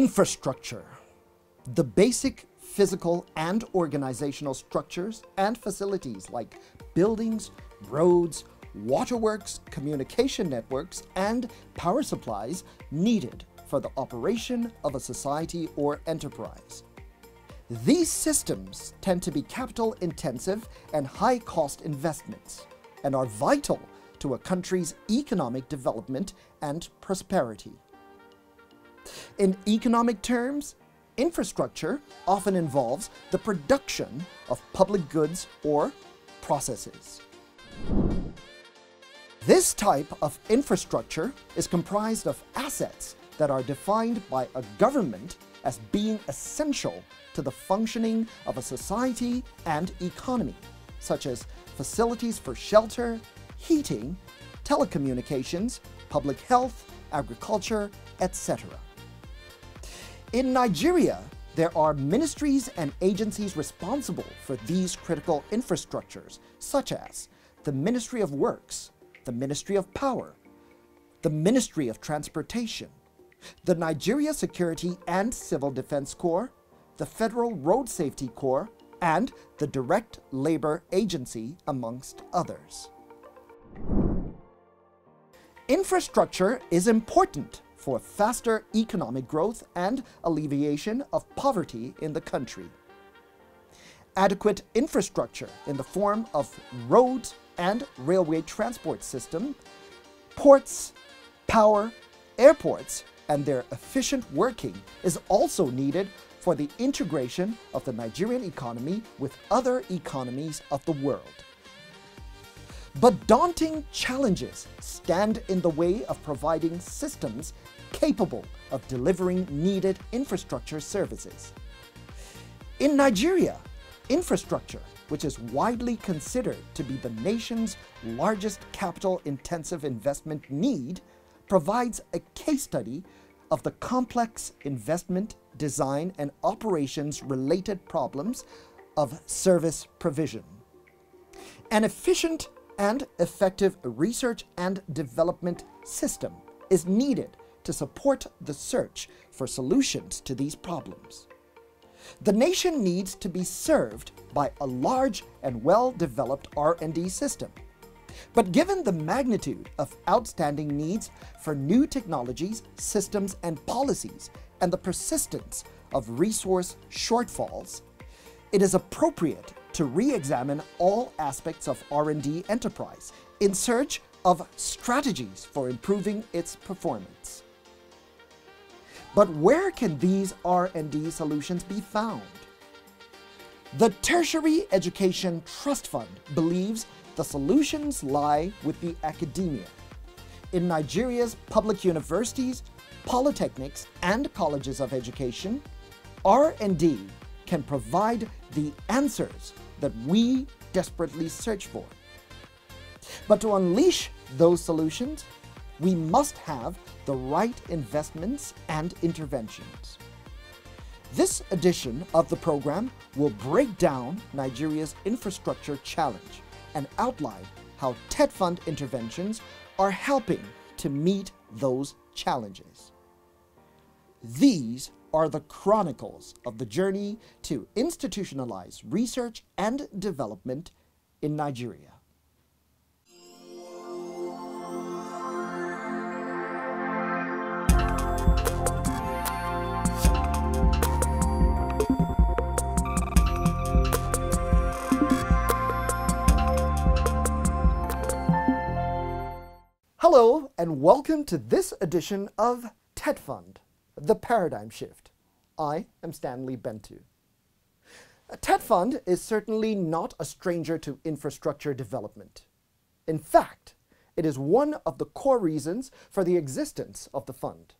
Infrastructure. The basic physical and organizational structures and facilities like buildings, roads, waterworks, communication networks, and power supplies needed for the operation of a society or enterprise. These systems tend to be capital-intensive and high-cost investments and are vital to a country's economic development and prosperity. In economic terms, infrastructure often involves the production of public goods or processes. This type of infrastructure is comprised of assets that are defined by a government as being essential to the functioning of a society and economy, such as facilities for shelter, heating, telecommunications, public health, agriculture, etc. In Nigeria, there are ministries and agencies responsible for these critical infrastructures, such as the Ministry of Works, the Ministry of Power, the Ministry of Transportation, the Nigeria Security and Civil Defense Corps, the Federal Road Safety Corps, and the Direct Labor Agency, amongst others. Infrastructure is important for faster economic growth and alleviation of poverty in the country. Adequate infrastructure in the form of roads and railway transport system, ports, power, airports, and their efficient working is also needed for the integration of the Nigerian economy with other economies of the world. But daunting challenges stand in the way of providing systems capable of delivering needed infrastructure services. In Nigeria, infrastructure, which is widely considered to be the nation's largest capital-intensive investment need, provides a case study of the complex investment, design, and operations-related problems of service provision. An efficient and effective research and development system is needed to support the search for solutions to these problems. The nation needs to be served by a large and well-developed R&D system. But given the magnitude of outstanding needs for new technologies, systems, and policies, and the persistence of resource shortfalls, it is appropriate to re-examine all aspects of R&D enterprise in search of strategies for improving its performance. But where can these R&D solutions be found? The Tertiary Education Trust Fund believes the solutions lie with the academia. In Nigeria's public universities, polytechnics, and colleges of education, R&D can provide the answers that we desperately search for. But to unleash those solutions, we must have the right investments and interventions. This edition of the program will break down Nigeria's infrastructure challenge and outline how TETFund interventions are helping to meet those challenges. These are the chronicles of the journey to institutionalize research and development in Nigeria. Hello, and welcome to this edition of TETFund, The Paradigm Shift. I am Stanley Bentu. TETFund is certainly not a stranger to infrastructure development. In fact, it is one of the core reasons for the existence of the fund.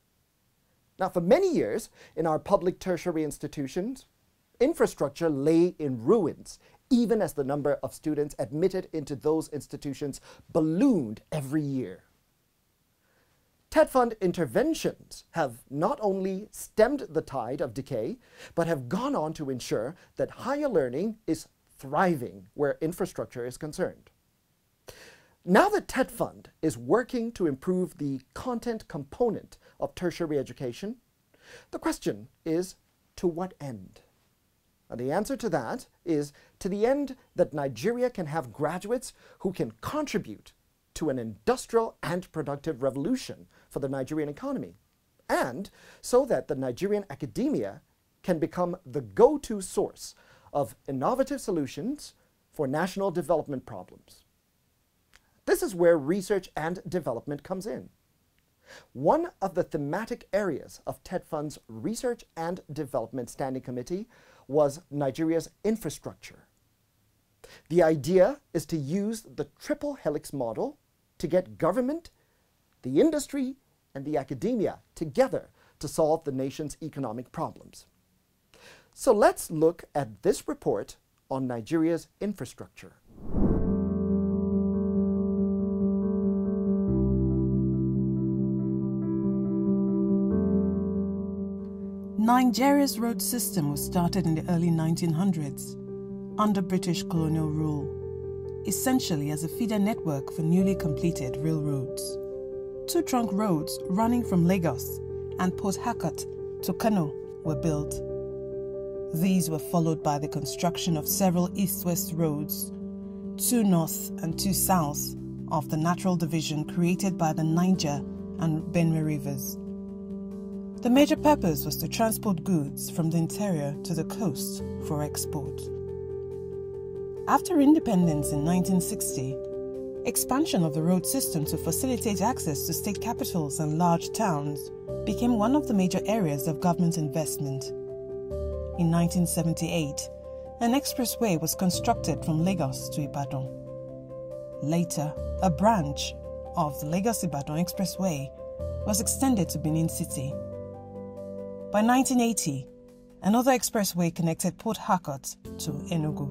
Now, for many years in our public tertiary institutions, infrastructure lay in ruins, even as the number of students admitted into those institutions ballooned every year. TETFund interventions have not only stemmed the tide of decay, but have gone on to ensure that higher learning is thriving where infrastructure is concerned. Now that TETFund is working to improve the content component of tertiary education, The question is, to what end? And the answer to that is to the end that Nigeria can have graduates who can contribute to an industrial and productive revolution for the Nigerian economy, and so that the Nigerian academia can become the go-to source of innovative solutions for national development problems. This is where research and development comes in. One of the thematic areas of TETFund's Research and Development Standing Committee was Nigeria's infrastructure. The idea is to use the triple helix model to get government, the industry, and the academia together to solve the nation's economic problems. So let's look at this report on Nigeria's infrastructure. Nigeria's road system was started in the early 1900s under British colonial rule, essentially as a feeder network for newly completed railroads. Two trunk roads running from Lagos and Port Harcourt to Kano were built. These were followed by the construction of several east-west roads, two north and two south of the natural division created by the Niger and Benue rivers. The major purpose was to transport goods from the interior to the coast for export. After independence in 1960, expansion of the road system to facilitate access to state capitals and large towns became one of the major areas of government investment. In 1978, an expressway was constructed from Lagos to Ibadan. Later, a branch of the Lagos-Ibadan Expressway was extended to Benin City. By 1980, another expressway connected Port Harcourt to Enugu.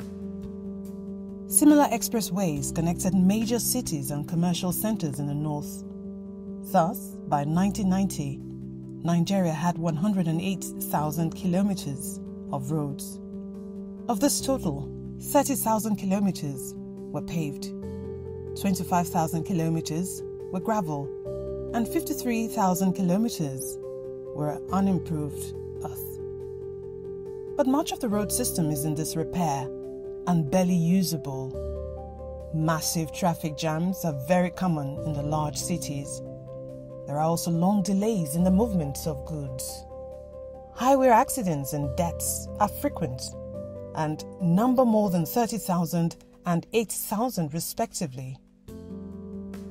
Similar expressways connected major cities and commercial centers in the north. Thus, by 1990, Nigeria had 108,000 kilometers of roads. Of this total, 30,000 kilometers were paved, 25,000 kilometers were gravel, and 53,000 kilometers were unimproved earth. But much of the road system is in disrepair and barely usable. Massive traffic jams are very common in the large cities. There are also long delays in the movement of goods. Highway accidents and deaths are frequent and number more than 30,000 and 8,000 respectively.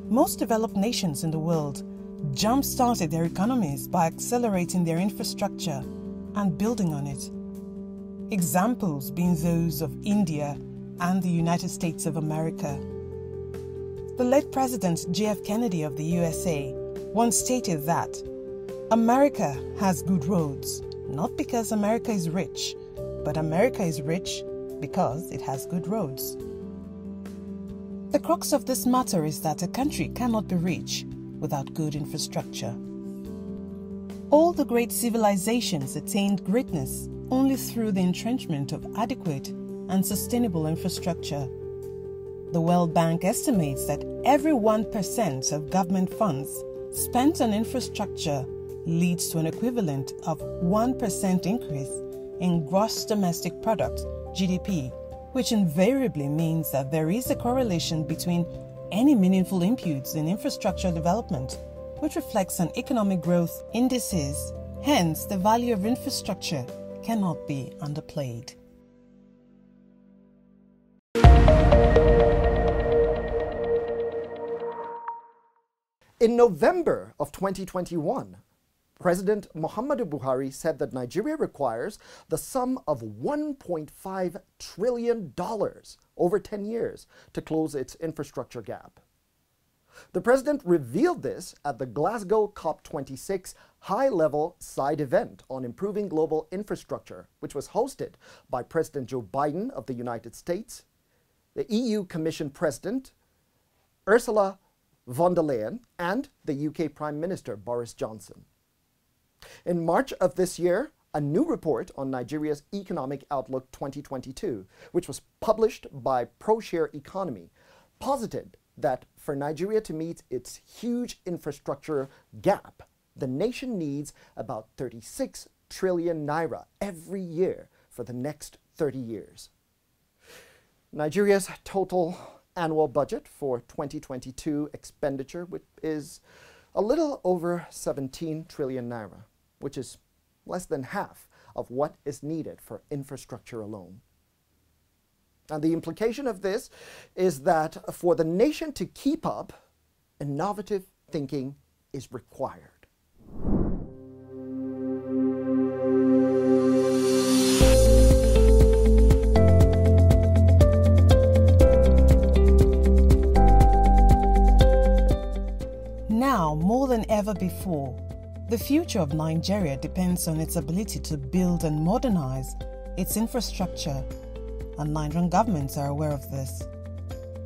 Most developed nations in the world jump-started their economies by accelerating their infrastructure and building on it. Examples being those of India and the United States of America. The late President J.F. Kennedy of the USA once stated that America has good roads, not because America is rich, but America is rich because it has good roads. The crux of this matter is that a country cannot be rich without good infrastructure. All the great civilizations attained greatness only through the entrenchment of adequate and sustainable infrastructure. The World Bank estimates that every 1% of government funds spent on infrastructure leads to an equivalent of 1% increase in gross domestic product, GDP, which invariably means that there is a correlation between any meaningful inputs in infrastructure development, which reflects on economic growth indices. Hence, the value of infrastructure cannot be underplayed. In November of 2021, President Muhammadu Buhari said that Nigeria requires the sum of $1.5 trillion over 10 years to close its infrastructure gap. The president revealed this at the Glasgow COP26 high-level side event on improving global infrastructure, which was hosted by President Joe Biden of the United States, the EU Commission President Ursula von der Leyen, and the UK Prime Minister Boris Johnson. In March of this year, a new report on Nigeria's Economic Outlook 2022, which was published by ProShare Economy, posited that for Nigeria to meet its huge infrastructure gap, the nation needs about 36 trillion naira every year for the next 30 years. Nigeria's total annual budget for 2022 expenditure is a little over 17 trillion naira, which is less than half of what is needed for infrastructure alone. And the implication of this is that for the nation to keep up, innovative thinking is required. Now, more than ever before, the future of Nigeria depends on its ability to build and modernize its infrastructure, and Nigerian governments are aware of this.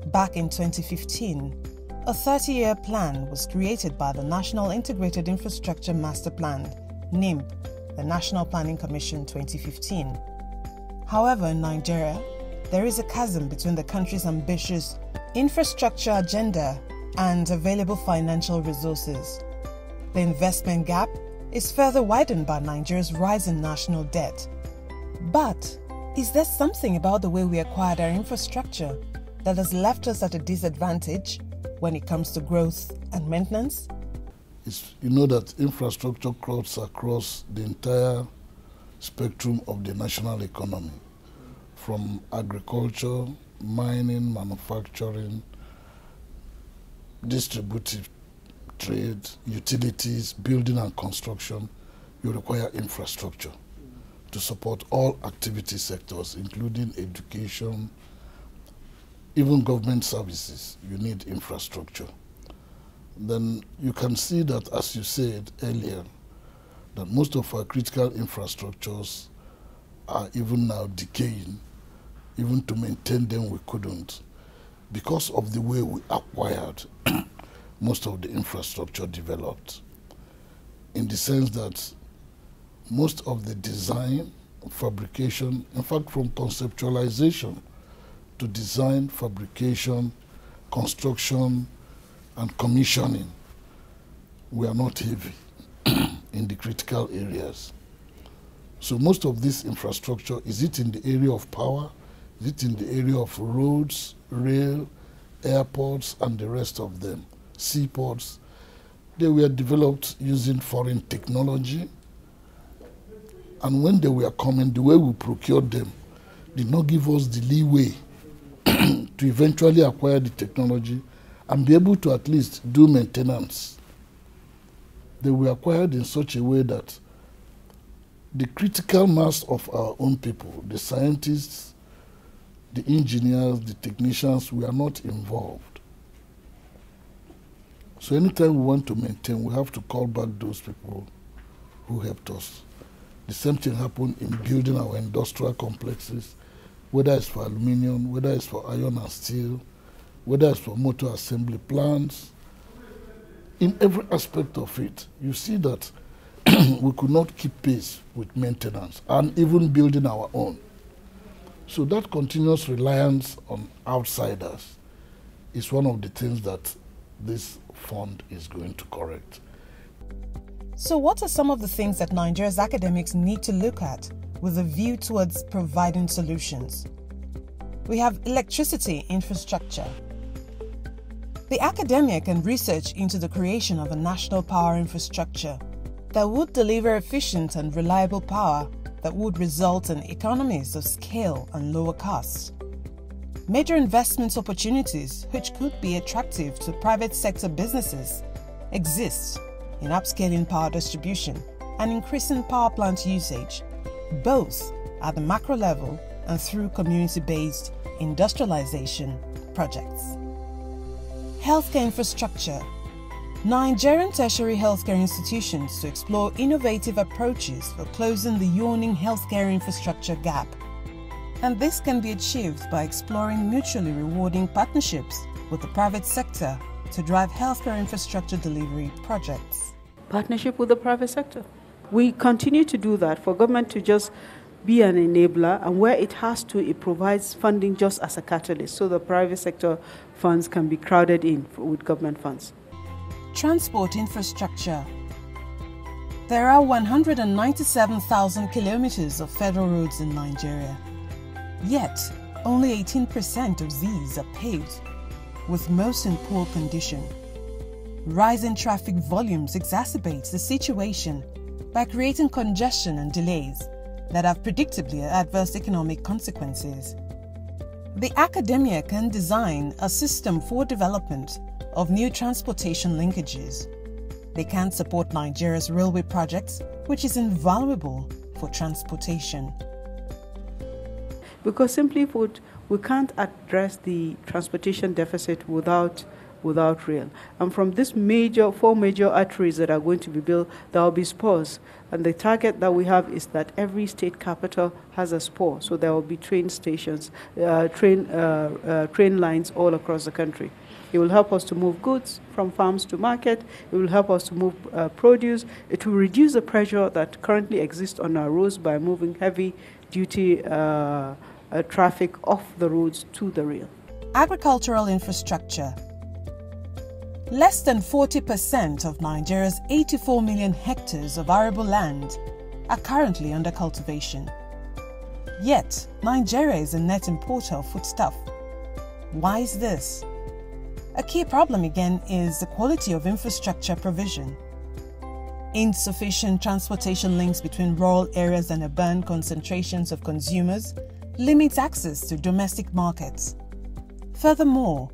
Back in 2015, a 30-year plan was created by the National Integrated Infrastructure Master Plan, NIMP, the National Planning Commission 2015. However, in Nigeria, there is a chasm between the country's ambitious infrastructure agenda and available financial resources. The investment gap is further widened by Nigeria's rising national debt. But is there something about the way we acquired our infrastructure that has left us at a disadvantage when it comes to growth and maintenance? You know that infrastructure cuts across the entire spectrum of the national economy, from agriculture, mining, manufacturing, distributive trade, utilities, building and construction. You require infrastructure to support all activity sectors, including education, even government services. You need infrastructure. Then you can see that, as you said earlier, that most of our critical infrastructures are even now decaying. Even to maintain them, we couldn't, because of the way we acquired most of the infrastructure developed, in the sense that most of the design, fabrication, in fact from conceptualization to design, fabrication, construction, and commissioning, we are not heavy in the critical areas. So most of this infrastructure, is it in the area of power? Is it in the area of roads, rail, airports, and the rest of them? Seaports? They were developed using foreign technology. And when they were coming, the way we procured them did not give us the leeway to eventually acquire the technology and be able to at least do maintenance. They were acquired in such a way that the critical mass of our own people, the scientists, the engineers, the technicians, we are not involved. So anytime we want to maintain, we have to call back those people who helped us. The same thing happened in building our industrial complexes, whether it's for aluminium, whether it's for iron and steel, whether it's for motor assembly plants. In every aspect of it, you see that we could not keep pace with maintenance and even building our own. So that continuous reliance on outsiders is one of the things that this fund is going to correct. So what are some of the things that Nigeria's academics need to look at with a view towards providing solutions? We have electricity infrastructure. The academia can research into the creation of a national power infrastructure that would deliver efficient and reliable power that would result in economies of scale and lower costs. Major investment opportunities, which could be attractive to private sector businesses, exist in upscaling power distribution and increasing power plant usage, both at the macro level and through community-based industrialization projects. Healthcare infrastructure. Nigerian tertiary healthcare institutions to explore innovative approaches for closing the yawning healthcare infrastructure gap. And this can be achieved by exploring mutually rewarding partnerships with the private sector to drive healthcare infrastructure delivery projects. Partnership with the private sector. We continue to do that for government to just be an enabler, and where it has to, it provides funding just as a catalyst so the private sector funds can be crowded in with government funds. Transport infrastructure. There are 197,000 kilometers of federal roads in Nigeria. Yet, only 18% of these are paved, with most in poor condition. Rising traffic volumes exacerbates the situation by creating congestion and delays that have predictably adverse economic consequences. The academia can design a system for development of new transportation linkages. They can support Nigeria's railway projects, which is invaluable for transportation. Because simply put, we can't address the transportation deficit without rail. And from these four major arteries that are going to be built, there will be spurs. And the target that we have is that every state capital has a spur. So there will be train stations, train lines all across the country. It will help us to move goods from farms to market. It will help us to move produce. It will reduce the pressure that currently exists on our roads by moving heavy-duty traffic off the roads to the rail. Agricultural infrastructure. Less than 40% of Nigeria's 84 million hectares of arable land are currently under cultivation. Yet, Nigeria is a net importer of foodstuff. Why is this? A key problem again is the quality of infrastructure provision. Insufficient transportation links between rural areas and urban concentrations of consumers limits access to domestic markets. Furthermore,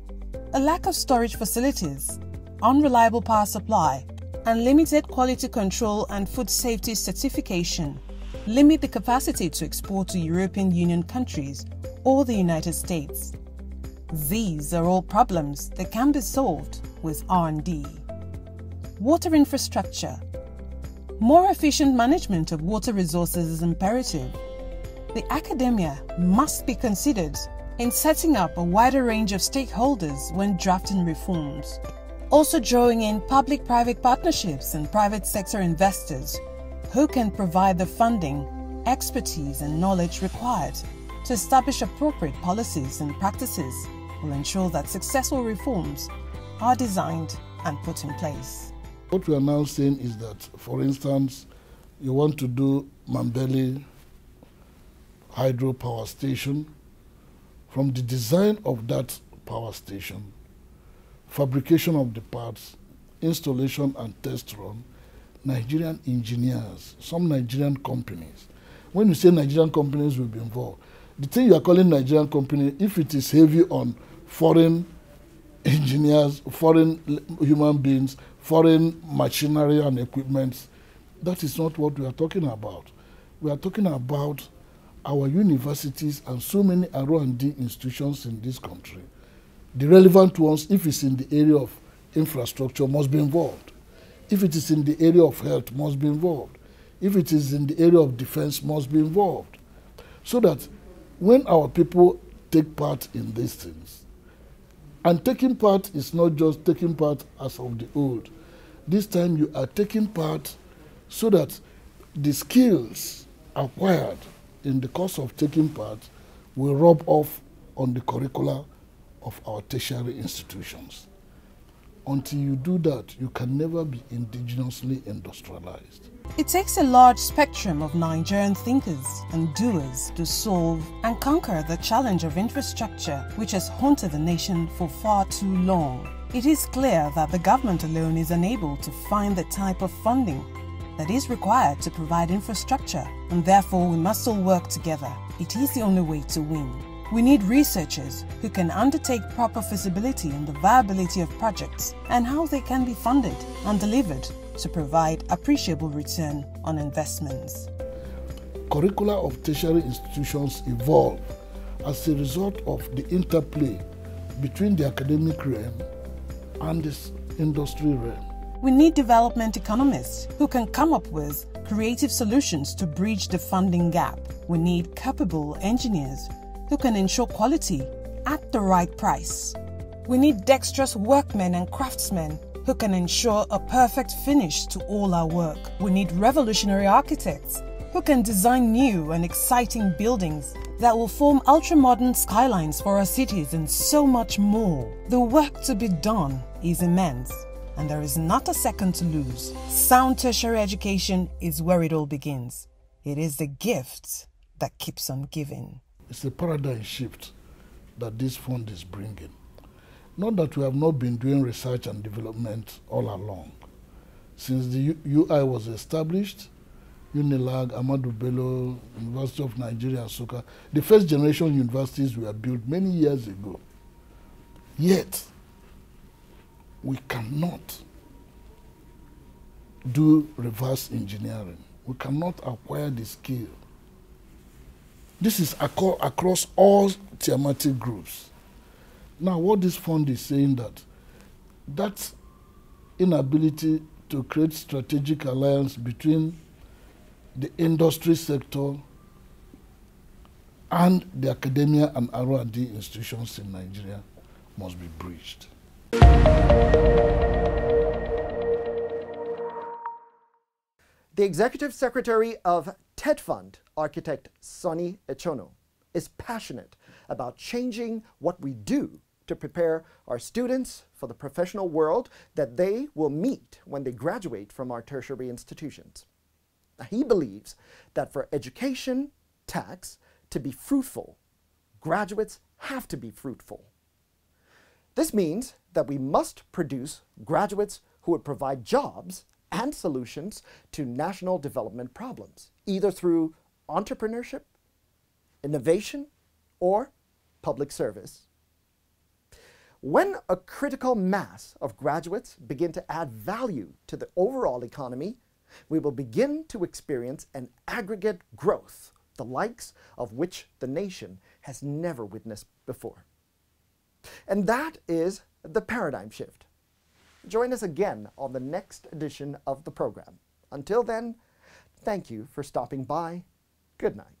a lack of storage facilities, unreliable power supply, and limited quality control and food safety certification limit the capacity to export to European Union countries or the United States. These are all problems that can be solved with R&D. Water infrastructure. More efficient management of water resources is imperative. The academia must be considered in setting up a wider range of stakeholders when drafting reforms. Also drawing in public-private partnerships and private sector investors who can provide the funding, expertise and knowledge required to establish appropriate policies and practices will ensure that successful reforms are designed and put in place. What we are now saying is that, for instance, you want to do Mambeli hydropower station. From the design of that power station, fabrication of the parts, installation and test run, Nigerian engineers, some Nigerian companies. When you say Nigerian companies will be involved, the thing you are calling Nigerian company, if it is heavy on foreign engineers, foreign human beings, foreign machinery and equipment, that is not what we are talking about. We are talking about our universities and so many R&D institutions in this country. The relevant ones, if it's in the area of infrastructure, must be involved. If it is in the area of health, must be involved. If it is in the area of defense, must be involved. So that when our people take part in these things, and taking part is not just taking part as of the old. This time you are taking part so that the skills acquired in the course of taking part will rub off on the curricula of our tertiary institutions. Until you do that, you can never be indigenously industrialized. It takes a large spectrum of Nigerian thinkers and doers to solve and conquer the challenge of infrastructure which has haunted the nation for far too long. It is clear that the government alone is unable to find the type of funding that is required to provide infrastructure, and therefore we must all work together. It is the only way to win. We need researchers who can undertake proper feasibility on the viability of projects and how they can be funded and delivered to provide appreciable return on investments. Curricula of tertiary institutions evolve as a result of the interplay between the academic realm and this industry realm. We need development economists who can come up with creative solutions to bridge the funding gap. We need capable engineers who can ensure quality at the right price. We need dexterous workmen and craftsmen who can ensure a perfect finish to all our work. We need revolutionary architects who can design new and exciting buildings that will form ultra-modern skylines for our cities and so much more. The work to be done is immense. and there is not a second to lose. Sound tertiary education is where it all begins. It is the gift that keeps on giving. It's a paradigm shift that this fund is bringing. Not that we have not been doing research and development all along. Since the UI was established, UNILAG, Ahmadu Bello, University of Nigeria, Nsukka, the first generation universities were built many years ago. Yet, we cannot do reverse engineering. We cannot acquire the skill. This is across all thematic groups. Now, what this fund is saying that inability to create strategic alliance between the industry sector and the academia and R&D institutions in Nigeria must be bridged. The Executive Secretary of TETFund, architect Sonny Echono, is passionate about changing what we do to prepare our students for the professional world that they will meet when they graduate from our tertiary institutions. He believes that for education tax to be fruitful, graduates have to be fruitful. This means that we must produce graduates who would provide jobs and solutions to national development problems, either through entrepreneurship, innovation, or public service. When a critical mass of graduates begin to add value to the overall economy, we will begin to experience an aggregate growth, the likes of which the nation has never witnessed before. And that is the paradigm shift. Join us again on the next edition of the program. Until then, thank you for stopping by. Good night.